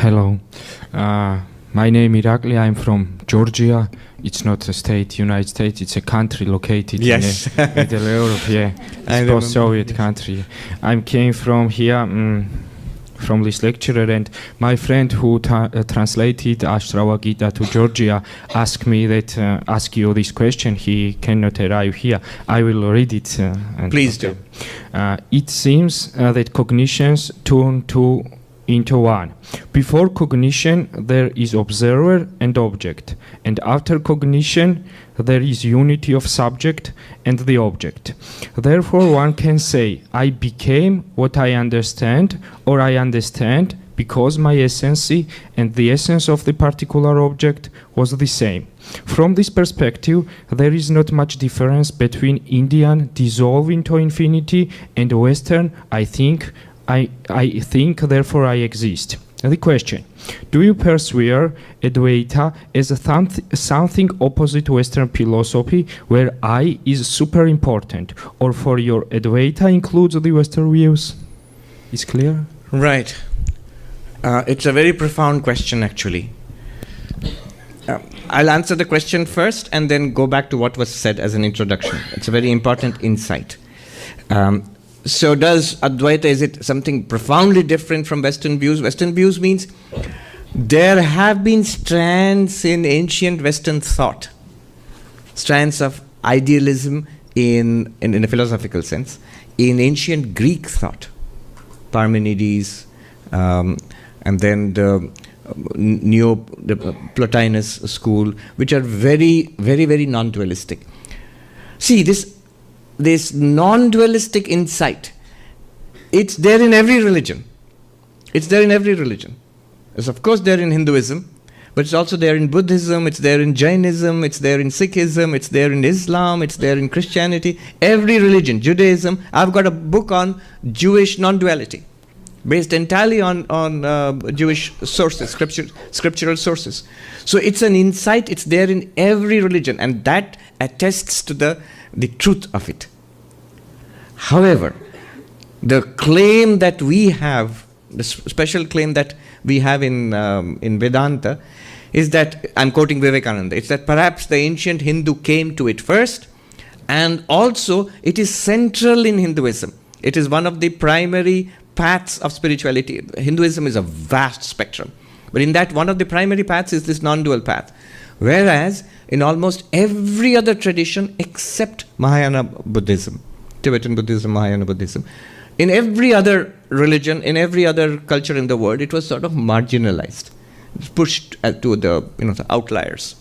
Hello. My name is Irakli. I'm from Georgia. It's not a state, United States. It's a country located in Middle Europe. Yeah, it's post-Soviet country. I came from here, from this lecturer, and my friend who translated Ashrava Gita to Georgia asked me that ask you this question. He cannot arrive here. I will read it. Please do. It seems that cognitions turn into one. Before cognition, there is observer and object, and after cognition, there is unity of subject and the object. Therefore, one can say, I became what I understand, or I understand because my essence and the essence of the particular object was the same. From this perspective, there is not much difference between Indian dissolve into infinity and Western I think, therefore I exist. The question, do you perceive Advaita as something opposite Western philosophy where I is super important, or for your Advaita includes the Western views? Is clear? Right. It's a very profound question, actually. I'll answer the question first and then go back to what was said as an introduction. It's a very important insight. So does Advaita, is it something profoundly different from Western views? Western views means there have been strands in ancient Western thought, strands of idealism in a philosophical sense, in ancient Greek thought, Parmenides, and then the Plotinus school, which are very, very, very non-dualistic. See, this non-dualistic insight, it's there in every religion. It's there in every religion. It's of course there in Hinduism, but it's also there in Buddhism, it's there in Jainism, it's there in Sikhism, it's there in Islam, it's there in Christianity. Every religion, Judaism. I've got a book on Jewish non-duality, based entirely on Jewish sources, scriptural sources. So it's an insight, it's there in every religion, and that attests to the truth of it. However, the claim that we have, the special claim that we have in Vedanta, is that, I'm quoting Vivekananda, it's that perhaps the ancient Hindu came to it first, and also it is central in Hinduism. It is one of the primary paths of spirituality. Hinduism is a vast spectrum, but in that one of the primary paths is this non-dual path. Whereas in almost every other tradition except Mahayana Buddhism, Tibetan Buddhism, Mahayana Buddhism, in every other religion, in every other culture in the world, it was sort of marginalized, pushed to the outliers.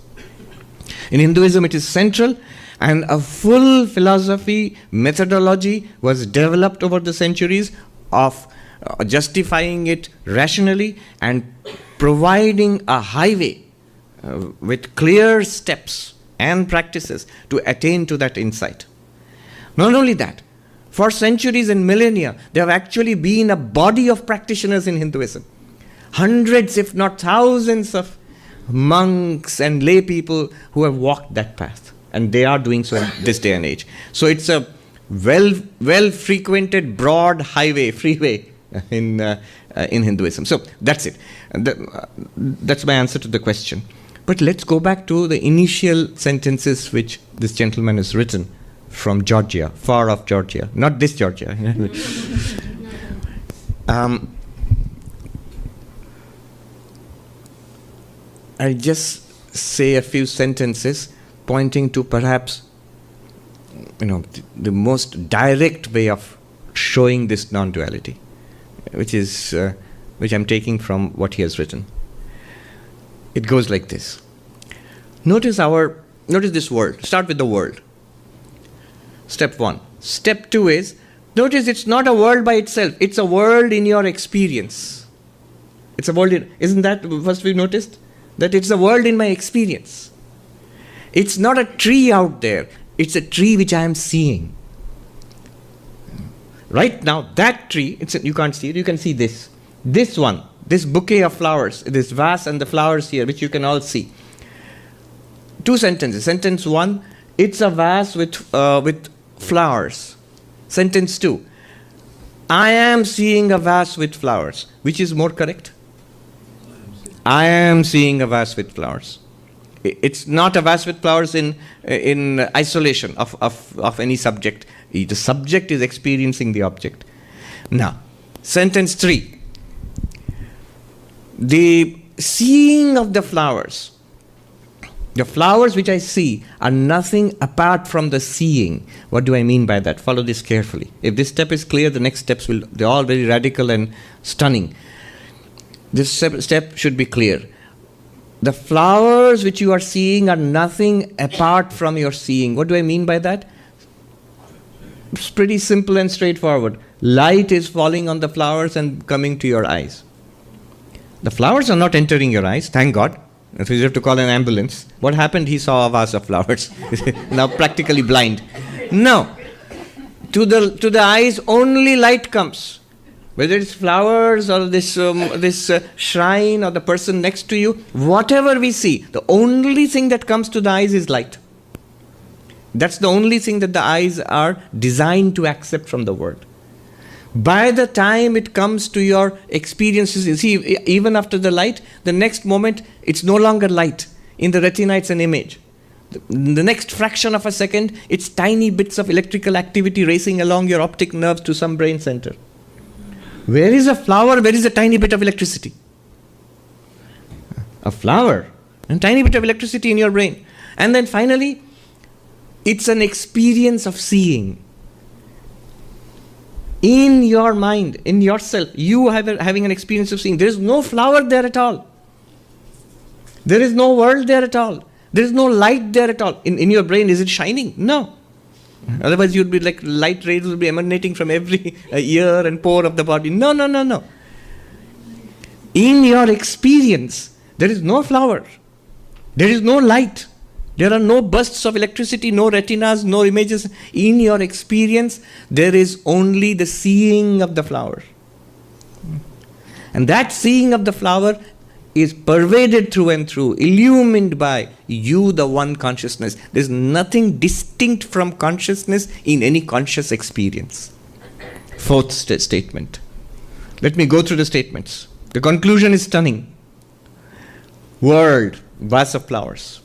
In Hinduism, it is central, and a full philosophy, methodology was developed over the centuries of justifying it rationally and providing a highway with clear steps and practices to attain to that insight. Not only that, for centuries and millennia, there have actually been a body of practitioners in Hinduism. Hundreds, if not thousands of monks and lay people who have walked that path. And they are doing so in this day and age. So it's a well-frequented, broad highway, freeway in Hinduism. So that's it. That's my answer to the question. But let's go back to the initial sentences which this gentleman has written from Georgia, far off Georgia, not this Georgia. I just say a few sentences pointing to perhaps the most direct way of showing this non-duality, which I'm taking from what he has written. It goes like this. Notice this world. Start with the world. Step 1. Step 2 is, notice it's not a world by itself. It's a world in your experience. It's a world isn't that first we noticed? That it's a world in my experience. It's not a tree out there. It's a tree which I am seeing. Right now, that tree, you can't see it, you can see this. This one, this bouquet of flowers, this vase and the flowers here, which you can all see. 2 sentences. Sentence 1, it's a vase with flowers. Sentence 2, I am seeing a vase with flowers. Which is more correct? I am seeing a vase with flowers. It's not a vase with flowers in isolation of any subject. The subject is experiencing the object. Now, sentence 3. The seeing of the flowers which I see are nothing apart from the seeing. What do I mean by that? Follow this carefully. If this step is clear, the next steps they're all very radical and stunning. This step should be clear. The flowers which you are seeing are nothing apart from your seeing. What do I mean by that? It's pretty simple and straightforward. Light is falling on the flowers and coming to your eyes. The flowers are not entering your eyes, thank God. If you have to call an ambulance. What happened? He saw a vase of flowers. Now practically blind. No. To the eyes, only light comes. Whether it's flowers or this shrine or the person next to you, whatever we see, the only thing that comes to the eyes is light. That's the only thing that the eyes are designed to accept from the world. By the time it comes to your experiences, you see, even after the light, the next moment, it's no longer light. In the retina, it's an image. The next fraction of a second, it's tiny bits of electrical activity racing along your optic nerves to some brain center. Where is a flower? Where is a tiny bit of electricity? A flower, a tiny bit of electricity in your brain. And then finally, it's an experience of seeing. In your mind, in yourself, you having an experience of seeing. There is no flower there at all. There is no world there at all. There is no light there at all. In your brain, is it shining? No. Otherwise, you'd be like light rays would be emanating from every ear and pore of the body. No. In your experience, there is no flower. There is no light. There are no bursts of electricity, no retinas, no images. In your experience, there is only the seeing of the flower. And that seeing of the flower is pervaded through and through, illumined by you, the one consciousness. There is nothing distinct from consciousness in any conscious experience. Fourth statement. Let me go through the statements. The conclusion is stunning. World, vase of flowers.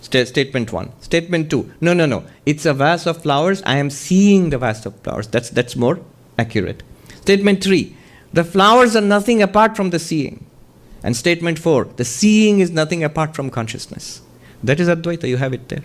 Statement 1. Statement 2. No. It's a vase of flowers. I am seeing the vase of flowers. That's more accurate. Statement 3. The flowers are nothing apart from the seeing. And statement 4. The seeing is nothing apart from consciousness. That is Advaita. You have it there.